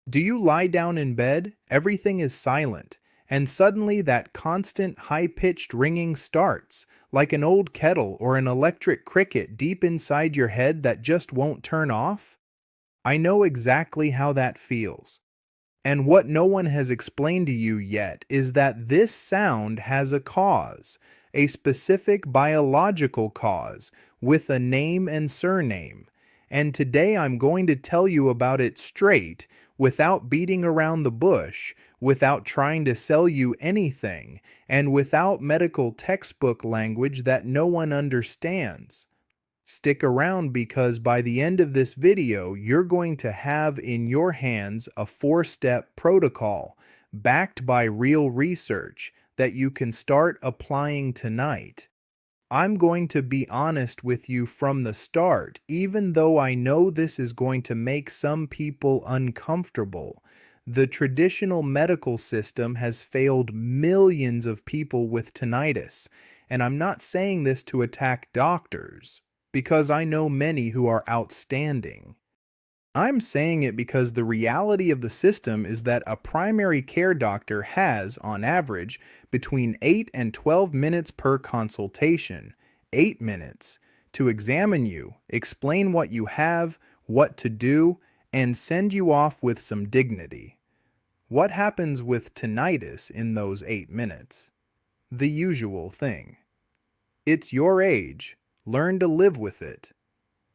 Do you lie down in bed, everything is silent, and suddenly that constant high-pitched ringing starts, like an old kettle or an electric cricket deep inside your head that just won't turn off? I know exactly how that feels. And what no one has explained to you yet is that this sound has a cause, a specific biological cause, with a name and surname. And today I'm going to tell you about it straight, without beating around the bush, without trying to sell you anything, and without medical textbook language that no one understands. Stick around because by the end of this video, you're going to have in your hands a 4-step protocol backed by real research that you can start applying tonight. I'm going to be honest with you from the start, even though I know this is going to make some people uncomfortable. The traditional medical system has failed millions of people with tinnitus, and I'm not saying this to attack doctors, because I know many who are outstanding. I'm saying it because the reality of the system is that a primary care doctor has, on average, between 8 and 12 minutes per consultation, 8 minutes, to examine you, explain what you have, what to do, and send you off with some dignity. What happens with tinnitus in those 8 minutes? The usual thing. It's your age. Learn to live with it.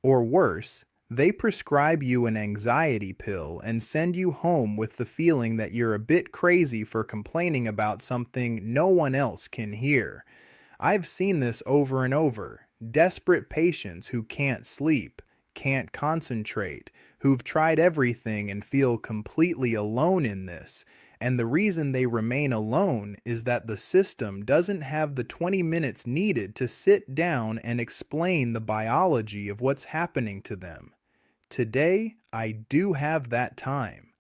Or worse, they prescribe you an anxiety pill and send you home with the feeling that you're a bit crazy for complaining about something no one else can hear. I've seen this over and over. Desperate patients who can't sleep, can't concentrate, who've tried everything and feel completely alone in this. And the reason they remain alone is that the system doesn't have the 20 minutes needed to sit down and explain the biology of what's happening to them. Today, I do have that time.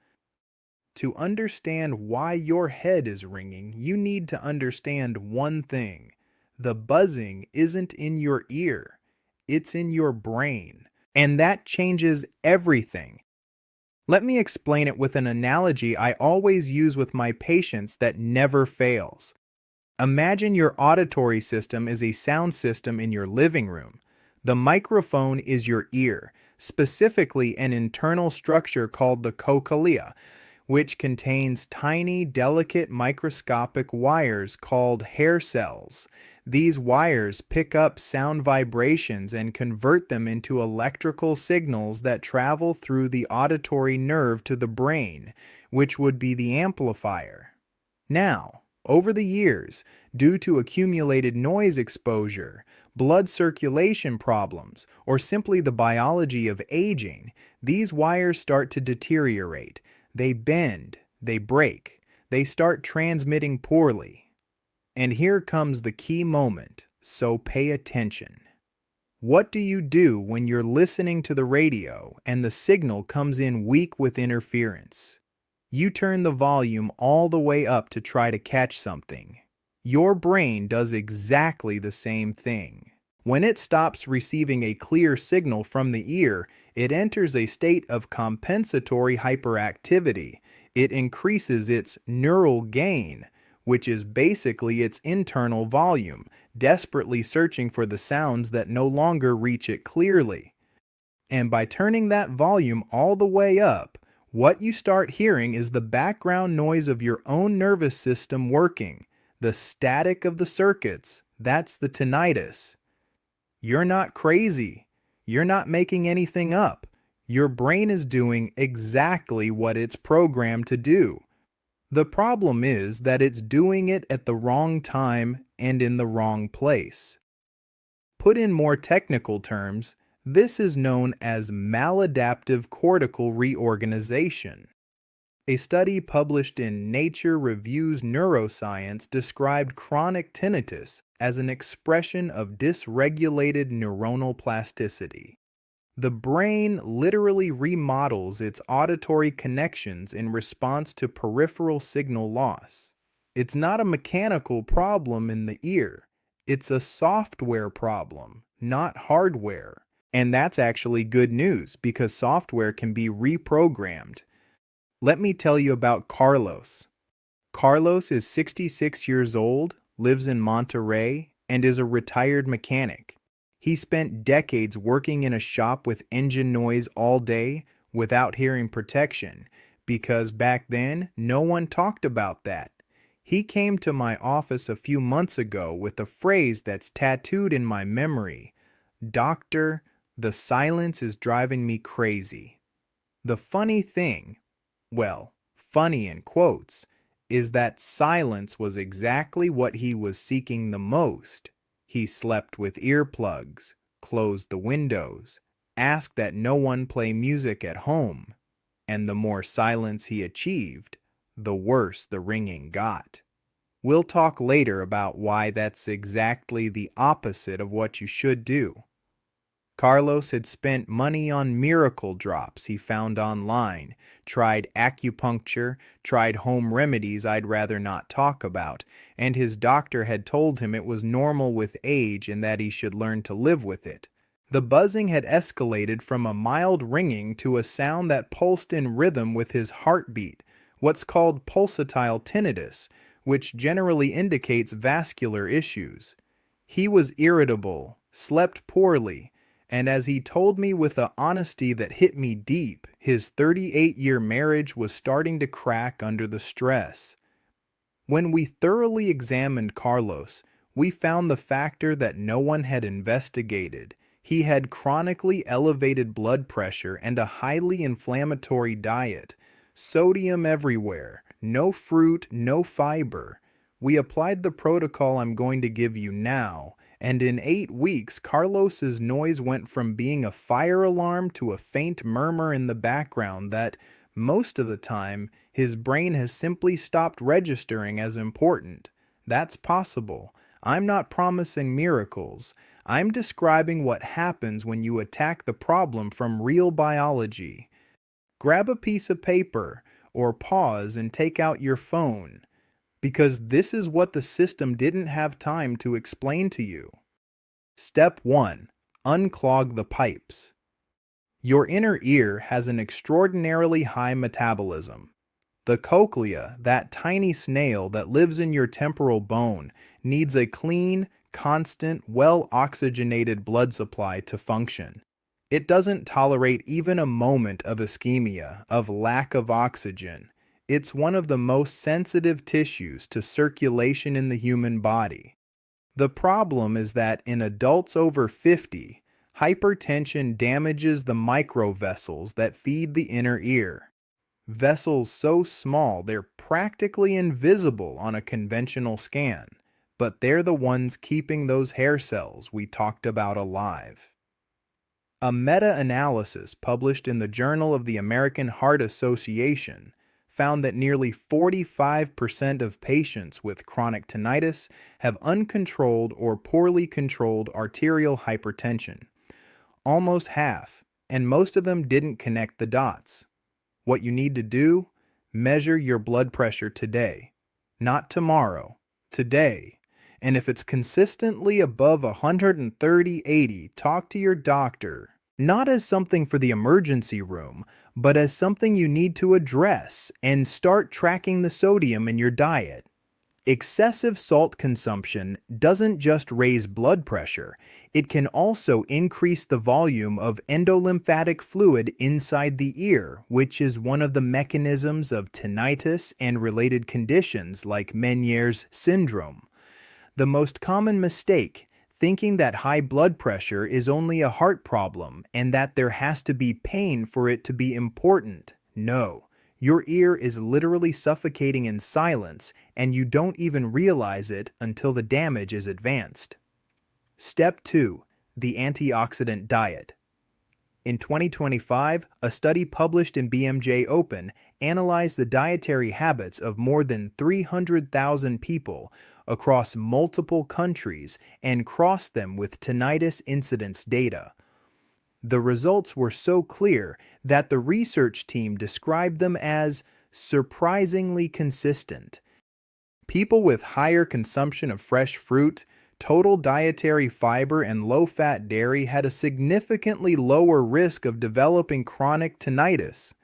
To understand why your head is ringing, you need to understand one thing. The buzzing isn't in your ear, it's in your brain. And that changes everything. Let me explain it with an analogy I always use with my patients that never fails. Imagine your auditory system is a sound system in your living room. The microphone is your ear, specifically an internal structure called the cochlea, which contains tiny, delicate, microscopic wires called hair cells. These wires pick up sound vibrations and convert them into electrical signals that travel through the auditory nerve to the brain, which would be the amplifier. Now, over the years, due to accumulated noise exposure, blood circulation problems, or simply the biology of aging, these wires start to deteriorate. They bend, they break, they start transmitting poorly. And here comes the key moment, so pay attention. What do you do when you're listening to the radio and the signal comes in weak with interference? You turn the volume all the way up to try to catch something. Your brain does exactly the same thing. When it stops receiving a clear signal from the ear, it enters a state of compensatory hyperactivity. It increases its neural gain, which is basically its internal volume, desperately searching for the sounds that no longer reach it clearly. And by turning that volume all the way up, what you start hearing is the background noise of your own nervous system working, the static of the circuits. That's the tinnitus. You're not crazy. You're not making anything up. Your brain is doing exactly what it's programmed to do. The problem is that it's doing it at the wrong time and in the wrong place. Put in more technical terms, this is known as maladaptive cortical reorganization. A study published in Nature Reviews Neuroscience described chronic tinnitus as an expression of dysregulated neuronal plasticity. The brain literally remodels its auditory connections in response to peripheral signal loss. It's not a mechanical problem in the ear. It's a software problem, not hardware. And that's actually good news because software can be reprogrammed. Let me tell you about Carlos. Carlos is 66 years old, lives in Monterrey, and is a retired mechanic. He spent decades working in a shop with engine noise all day without hearing protection, because back then no one talked about that. He came to my office a few months ago with a phrase that's tattooed in my memory. Doctor, the silence is driving me crazy. The funny thing, well, funny in quotes, is that silence was exactly what he was seeking the most. He slept with earplugs, closed the windows, asked that no one play music at home, and the more silence he achieved, the worse the ringing got. We'll talk later about why that's exactly the opposite of what you should do. Carlos had spent money on miracle drops he found online, tried acupuncture, tried home remedies I'd rather not talk about, and his doctor had told him it was normal with age and that he should learn to live with it. The buzzing had escalated from a mild ringing to a sound that pulsed in rhythm with his heartbeat, what's called pulsatile tinnitus, which generally indicates vascular issues. He was irritable, slept poorly, and as he told me with an honesty that hit me deep, his 38-year marriage was starting to crack under the stress. When we thoroughly examined Carlos, we found the factor that no one had investigated. He had chronically elevated blood pressure and a highly inflammatory diet. Sodium everywhere, no fruit, no fiber. We applied the protocol I'm going to give you now, and in 8 weeks, Carlos's noise went from being a fire alarm to a faint murmur in the background that, most of the time, his brain has simply stopped registering as important. That's possible. I'm not promising miracles. I'm describing what happens when you attack the problem from real biology. Grab a piece of paper, or pause and take out your phone, because this is what the system didn't have time to explain to you. Step 1. Unclog the pipes. Your inner ear has an extraordinarily high metabolism. The cochlea, that tiny snail that lives in your temporal bone, needs a clean, constant, well-oxygenated blood supply to function. It doesn't tolerate even a moment of ischemia, of lack of oxygen. It's one of the most sensitive tissues to circulation in the human body. The problem is that in adults over 50, hypertension damages the microvessels that feed the inner ear. Vessels so small they're practically invisible on a conventional scan, but they're the ones keeping those hair cells we talked about alive. A meta-analysis published in the Journal of the American Heart Association found that nearly 45% of patients with chronic tinnitus have uncontrolled or poorly controlled arterial hypertension. Almost half, and most of them didn't connect the dots. What you need to do? Measure your blood pressure today. Not tomorrow, today. And if it's consistently above 130/80, talk to your doctor. Not as something for the emergency room, but as something you need to address and start tracking the sodium in your diet. Excessive salt consumption doesn't just raise blood pressure, it can also increase the volume of endolymphatic fluid inside the ear, which is one of the mechanisms of tinnitus and related conditions like Meniere's syndrome. The most common mistake, thinking that high blood pressure is only a heart problem and that there has to be pain for it to be important. No, your ear is literally suffocating in silence and you don't even realize it until the damage is advanced. Step 2. The antioxidant diet. In 2025, a study published in BMJ Open analyzed the dietary habits of more than 300,000 people across multiple countries and crossed them with tinnitus incidence data. The results were so clear that the research team described them as surprisingly consistent. People with higher consumption of fresh fruit, total dietary fiber, and low-fat dairy had a significantly lower risk of developing chronic tinnitus.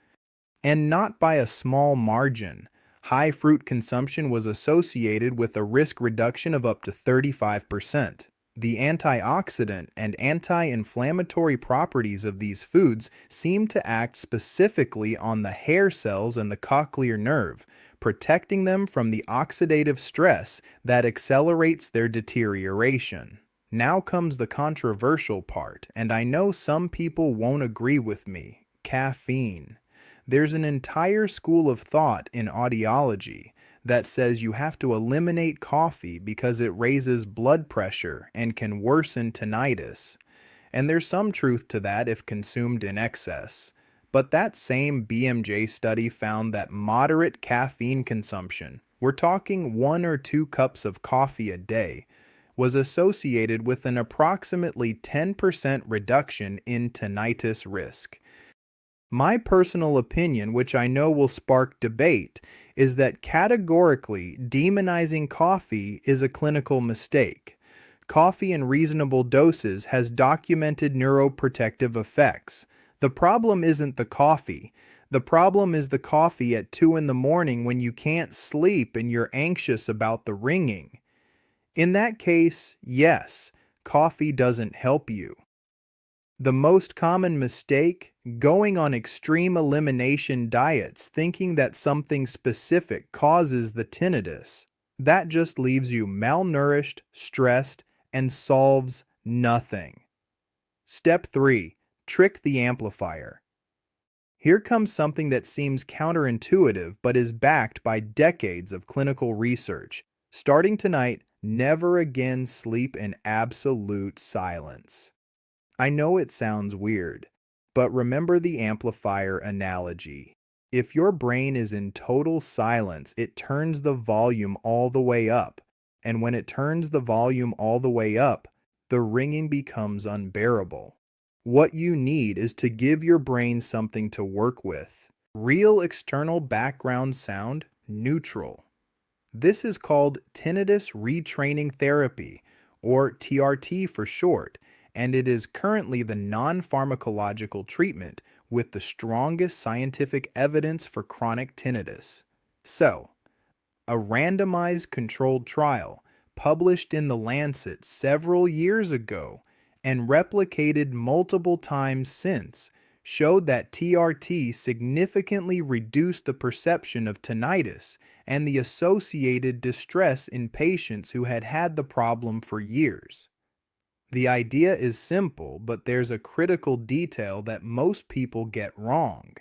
and not by a small margin. High fruit consumption was associated with a risk reduction of up to 35%. The antioxidant and anti-inflammatory properties of these foods seem to act specifically on the hair cells and the cochlear nerve, protecting them from the oxidative stress that accelerates their deterioration. Now comes the controversial part, and I know some people won't agree with me: caffeine. There's an entire school of thought in audiology that says you have to eliminate coffee because it raises blood pressure and can worsen tinnitus. And there's some truth to that if consumed in excess. But that same BMJ study found that moderate caffeine consumption, we're talking 1 or 2 cups of coffee a day, was associated with an approximately 10% reduction in tinnitus risk. My personal opinion, which I know will spark debate, is that categorically demonizing coffee is a clinical mistake. Coffee in reasonable doses has documented neuroprotective effects. The problem isn't the coffee. The problem is the coffee at 2 in the morning when you can't sleep and you're anxious about the ringing. In that case, yes, coffee doesn't help you. The most common mistake: going on extreme elimination diets thinking that something specific causes the tinnitus. That just leaves you malnourished, stressed, and solves nothing. Step 3. Trick the amplifier. Here comes something that seems counterintuitive but is backed by decades of clinical research. Starting tonight, never again sleep in absolute silence. I know it sounds weird, but remember the amplifier analogy. If your brain is in total silence, it turns the volume all the way up, and when it turns the volume all the way up, the ringing becomes unbearable. What you need is to give your brain something to work with. Real external background sound, neutral. This is called tinnitus retraining therapy, or TRT for short, and it is currently the non-pharmacological treatment with the strongest scientific evidence for chronic tinnitus. So, a randomized controlled trial published in The Lancet several years ago and replicated multiple times since showed that TRT significantly reduced the perception of tinnitus and the associated distress in patients who had had the problem for years. The idea is simple, but there's a critical detail that most people get wrong.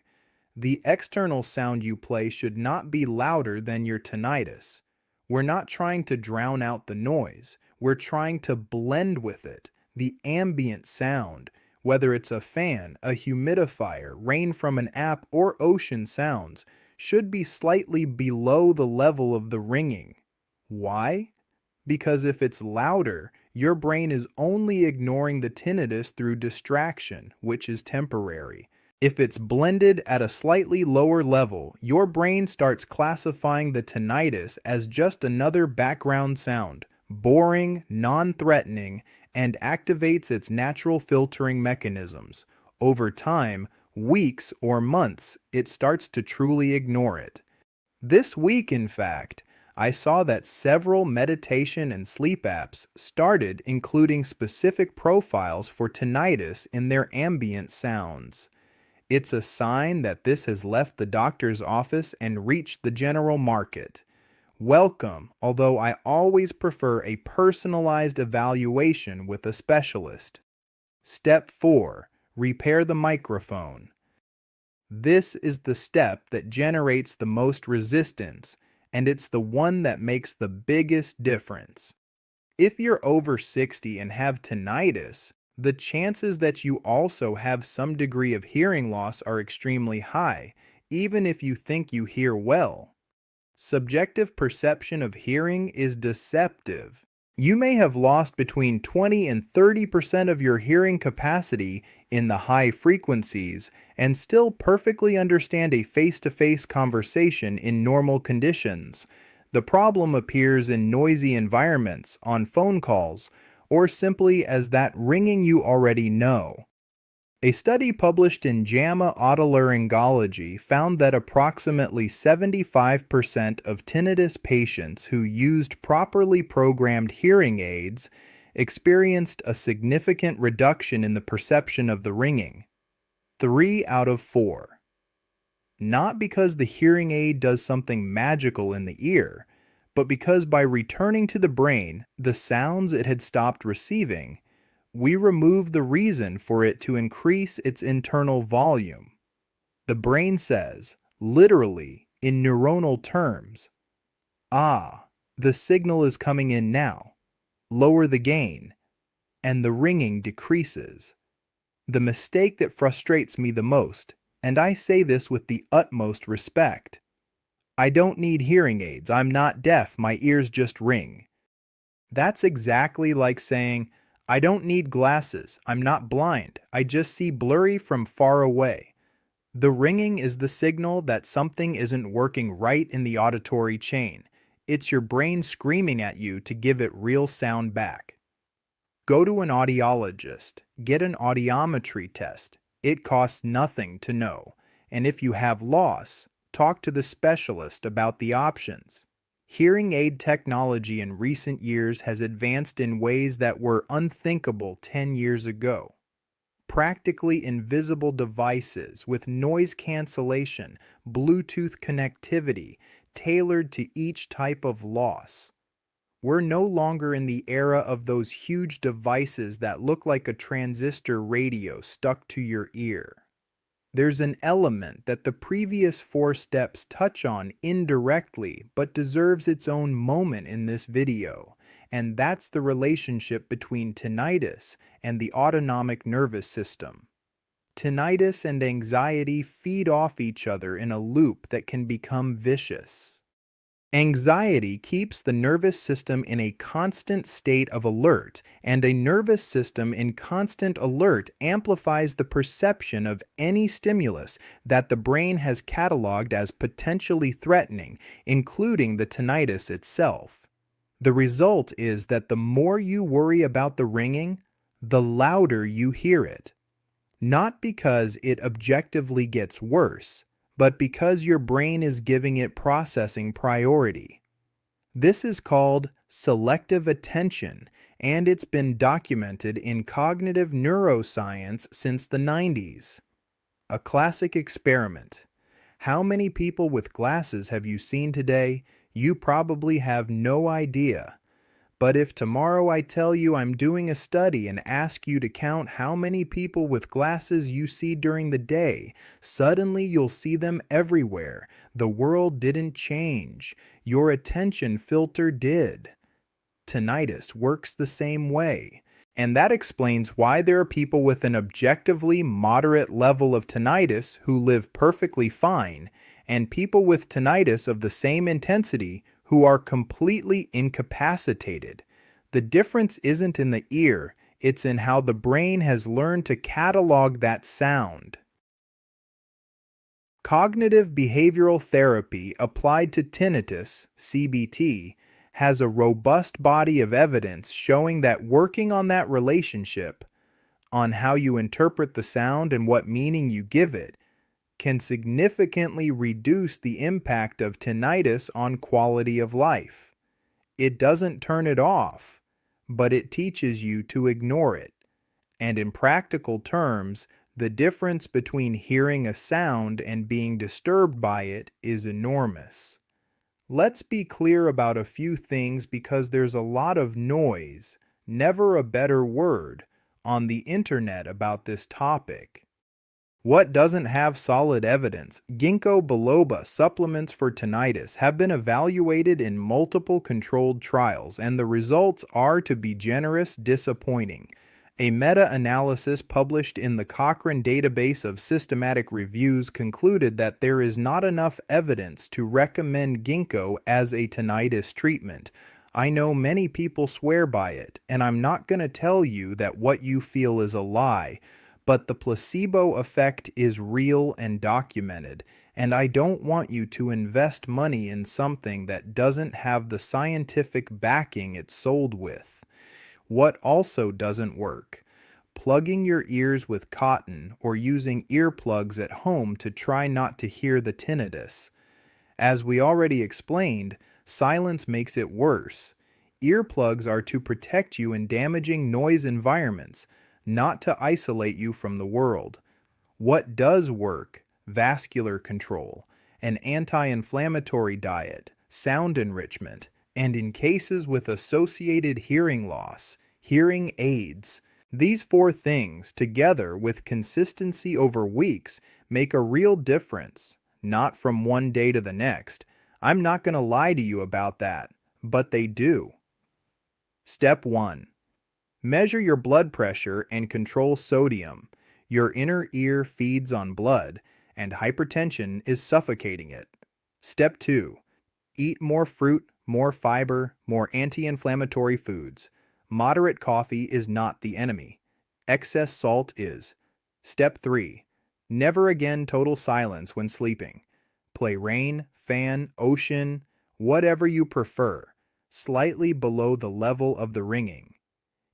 The external sound you play should not be louder than your tinnitus. We're not trying to drown out the noise. We're trying to blend with it. The ambient sound, whether it's a fan, a humidifier, rain from an app, or ocean sounds, should be slightly below the level of the ringing. Why? Because if it's louder, your brain is only ignoring the tinnitus through distraction, which is temporary. If it's blended at a slightly lower level, your brain starts classifying the tinnitus as just another background sound, boring, non-threatening, and activates its natural filtering mechanisms. Over time, weeks or months, it starts to truly ignore it. This week, in fact, I saw that several meditation and sleep apps started including specific profiles for tinnitus in their ambient sounds. It's a sign that this has left the doctor's office and reached the general market. Welcome, although I always prefer a personalized evaluation with a specialist. Step 4. Repair the microphone. This is the step that generates the most resistance, and it's the one that makes the biggest difference. If you're over 60 and have tinnitus, the chances that you also have some degree of hearing loss are extremely high, even if you think you hear well. Subjective perception of hearing is deceptive. You may have lost between 20 and 30% of your hearing capacity in the high frequencies and still perfectly understand a face-to-face conversation in normal conditions. The problem appears in noisy environments, on phone calls, or simply as that ringing you already know. A study published in JAMA Otolaryngology found that approximately 75% of tinnitus patients who used properly programmed hearing aids experienced a significant reduction in the perception of the ringing. 3 out of 4. Not because the hearing aid does something magical in the ear, but because by returning to the brain the sounds it had stopped receiving, we remove the reason for it to increase its internal volume. The brain says, literally, in neuronal terms, "Ah, the signal is coming in now. Lower the gain," and the ringing decreases. The mistake that frustrates me the most, and I say this with the utmost respect: I don't need hearing aids. I'm not deaf. My ears just ring. That's exactly like saying, I don't need glasses. I'm not blind. I just see blurry from far away. The ringing is the signal that something isn't working right in the auditory chain. It's your brain screaming at you to give it real sound back. Go to an audiologist. Get an audiometry test. It costs nothing to know. And if you have loss, talk to the specialist about the options. Hearing aid technology in recent years has advanced in ways that were unthinkable 10 years ago. Practically invisible devices with noise cancellation, Bluetooth connectivity, tailored to each type of loss. We're no longer in the era of those huge devices that look like a transistor radio stuck to your ear. There's an element that the previous 4 steps touch on indirectly but deserves its own moment in this video, and that's the relationship between tinnitus and the autonomic nervous system. Tinnitus and anxiety feed off each other in a loop that can become vicious. Anxiety keeps the nervous system in a constant state of alert, and a nervous system in constant alert amplifies the perception of any stimulus that the brain has cataloged as potentially threatening, including the tinnitus itself. The result is that the more you worry about the ringing, the louder you hear it. Not because it objectively gets worse, but because your brain is giving it processing priority. This is called selective attention, and it's been documented in cognitive neuroscience since the 90s. A classic experiment. How many people with glasses have you seen today? You probably have no idea. But if tomorrow I tell you I'm doing a study and ask you to count how many people with glasses you see during the day, suddenly you'll see them everywhere. The world didn't change. Your attention filter did. Tinnitus works the same way. And that explains why there are people with an objectively moderate level of tinnitus who live perfectly fine, and people with tinnitus of the same intensity who are completely incapacitated. The difference isn't in the ear, it's in how the brain has learned to catalog that sound. Cognitive behavioral therapy applied to tinnitus, CBT, has a robust body of evidence showing that working on that relationship, on how you interpret the sound and what meaning you give it, can significantly reduce the impact of tinnitus on quality of life. It doesn't turn it off, but it teaches you to ignore it. And in practical terms, the difference between hearing a sound and being disturbed by it is enormous. Let's be clear about a few things because there's a lot of noise, never a better word, on the internet about this topic. What doesn't have solid evidence? Ginkgo biloba supplements for tinnitus have been evaluated in multiple controlled trials, and the results are, to be generous, disappointing. A meta-analysis published in the Cochrane Database of Systematic Reviews concluded that there is not enough evidence to recommend ginkgo as a tinnitus treatment. I know many people swear by it, and I'm not going to tell you that what you feel is a lie. But the placebo effect is real and documented, and I don't want you to invest money in something that doesn't have the scientific backing it's sold with. What also doesn't work? plugging your ears with cotton or using earplugs at home to try not to hear the tinnitus. As we already explained, silence makes it worse. Earplugs are to protect you in damaging noise environments, not to isolate you from the world. What does work? Vascular control, an anti-inflammatory diet, sound enrichment, and in cases with associated hearing loss, hearing aids. These four things, together with consistency over weeks, make a real difference, not from one day to the next. I'm not going to lie to you about that, but they do. Step 1. Measure your blood pressure and control sodium. Your inner ear feeds on blood, and hypertension is suffocating it. Step 2. Eat more fruit, more fiber, more anti-inflammatory foods. Moderate coffee is not the enemy. Excess salt is. Step 3. Never again total silence when sleeping. Play rain, fan, ocean, whatever you prefer, slightly below the level of the ringing.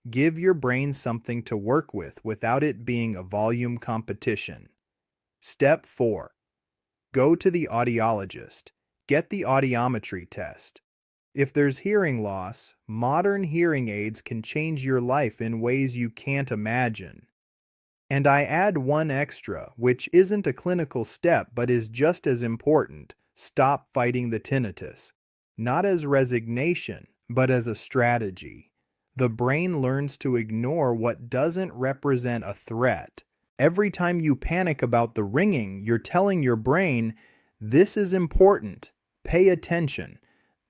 Give your brain something to work with without it being a volume competition. Step 4. Go to the audiologist. Get the audiometry test. If there's hearing loss, modern hearing aids can change your life in ways you can't imagine. And I add one extra, which isn't a clinical step but is just as important. Stop fighting the tinnitus. Not as resignation, but as a strategy. The brain learns to ignore what doesn't represent a threat. Every time you panic about the ringing, you're telling your brain, this is important. Pay attention.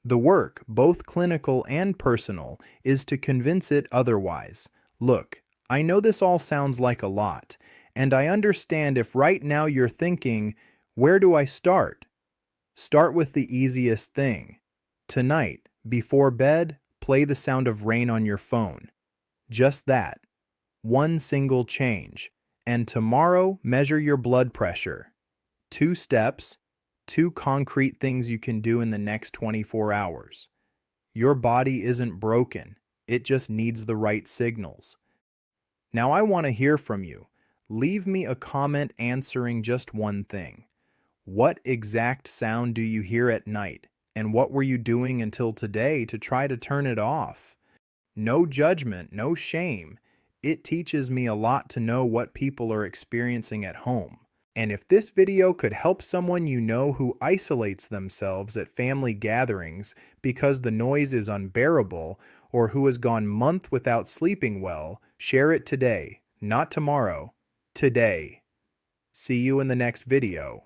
The work, both clinical and personal, is to convince it otherwise. Look, I know this all sounds like a lot, and I understand if right now you're thinking, where do I start? Start with the easiest thing. Tonight, before bed, play the sound of rain on your phone. Just that. One single change. And tomorrow, measure your blood pressure. 2 steps, 2 concrete things you can do in the next 24 hours. Your body isn't broken. It just needs the right signals. Now I want to hear from you. Leave me a comment answering just one thing. What exact sound do you hear at night? And what were you doing until today to try to turn it off? No judgment, no shame. It teaches me a lot to know what people are experiencing at home. And if this video could help someone you know who isolates themselves at family gatherings because the noise is unbearable, or who has gone months without sleeping well, share it today, not tomorrow, today. See you in the next video.